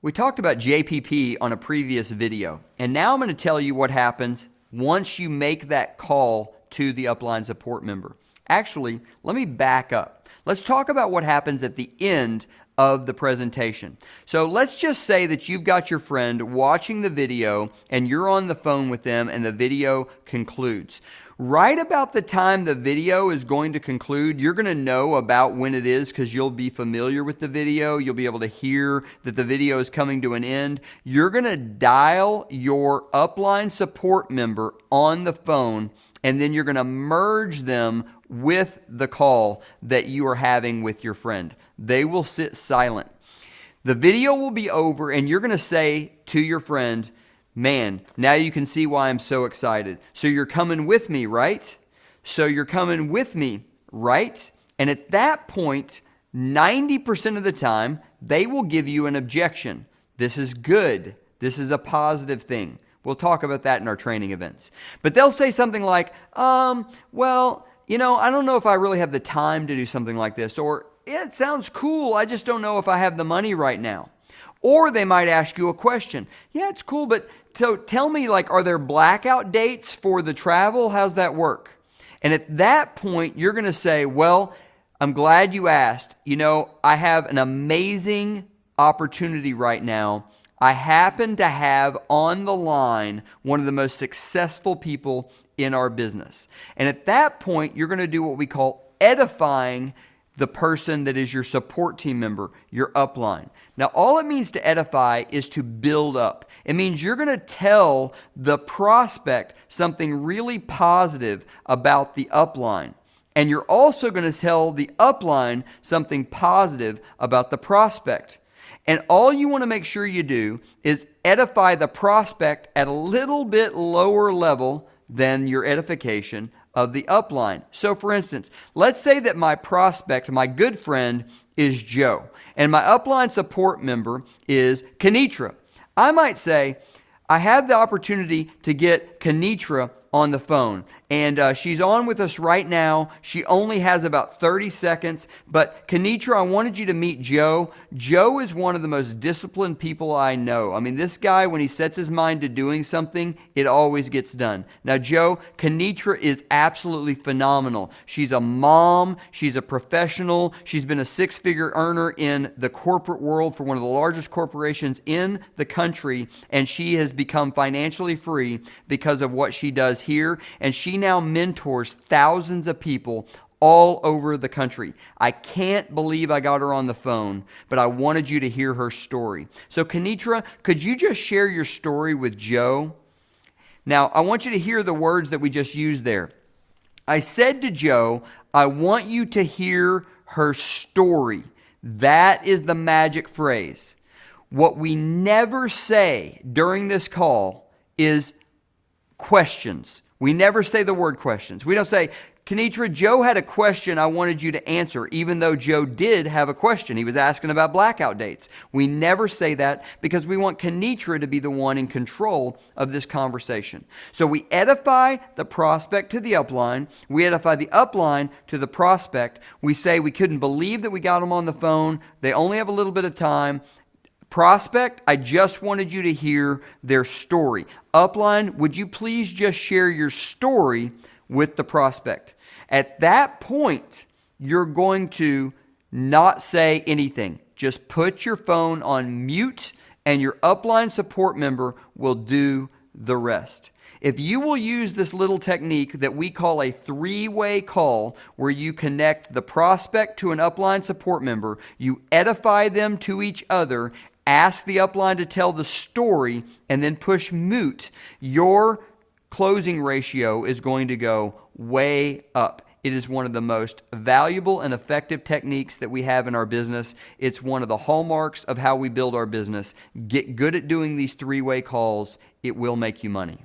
We talked about JPP on a previous video, and now I'm going to tell you what happens once you make that call to the upline support member. Actually, let me back up. Let's talk about what happens at the end of the presentation. So let's just say that you've got your friend watching the video and you're on the phone with them and the video concludes. Right about the time the video is going to conclude, you're going to know about when it is because you'll be familiar with the video. You'll be able to hear that the video is coming to an end. You're going to dial your upline support member on the phone, and then you're going to merge them with the call that you are having with your friend. They will sit silent. The video will be over, and you're going to say to your friend, "Man, now you can see why I'm so excited. So you're coming with me, right? So you're coming with me, right?" And at that point, 90% of the time, they will give you an objection. This is good. This is a positive thing. We'll talk about that in our training events. But they'll say something like, well, I don't know if I really have the time to do something like this. Or, yeah, it sounds cool. I just don't know if I have the money right now. Or they might ask you a question. Yeah, it's cool, but so tell me, are there blackout dates for the travel? How's that work? And at that point, you're going to say, well, I'm glad you asked. I have an amazing opportunity right now. I happen to have on the line one of the most successful people in our business. And at that point, you're going to do what we call edifying the person that is your support team member, your upline. Now, all it means to edify is to build up. It means you're going to tell the prospect something really positive about the upline. And you're also going to tell the upline something positive about the prospect. And all you want to make sure you do is edify the prospect at a little bit lower level than your edification of the upline. So for instance, let's say that my prospect, my good friend, is Joe, and my upline support member is Kenitra. I might say, I had the opportunity to get Kenitra on the phone, and she's on with us right now. She only has about 30 seconds, but Kenitra, I wanted you to meet Joe. Joe is one of the most disciplined people I know. I mean, this guy, when he sets his mind to doing something, it always gets done. Now, Joe, Kenitra is absolutely phenomenal. She's a mom. She's a professional. She's been a six-figure earner in the corporate world for one of the largest corporations in the country, and she has become financially free because of what she does here, and she now mentors thousands of people all over the country. I can't believe I got her on the phone, but I wanted you to hear her story. So Kenitra, could you just share your story with Joe? Now, I want you to hear the words that we just used there. I said to Joe, I want you to hear her story. That is the magic phrase. What we never say during this call is questions. We never say the word questions. We don't say, Kenitra, Joe had a question I wanted you to answer, even though Joe did have a question. He was asking about blackout dates. We never say that because we want Kenitra to be the one in control of this conversation. So we edify the prospect to the upline. We edify the upline to the prospect. We say we couldn't believe that we got them on the phone. They only have a little bit of time. Prospect, I just wanted you to hear their story. Upline, would you please just share your story with the prospect? At that point, you're going to not say anything. Just put your phone on mute and your upline support member will do the rest. If you will use this little technique that we call a three-way call, where you connect the prospect to an upline support member, you edify them to each other, ask the upline to tell the story, and then push mute, your closing ratio is going to go way up. It is one of the most valuable and effective techniques that we have in our business. It's one of the hallmarks of how we build our business. Get good at doing these three-way calls. It will make you money.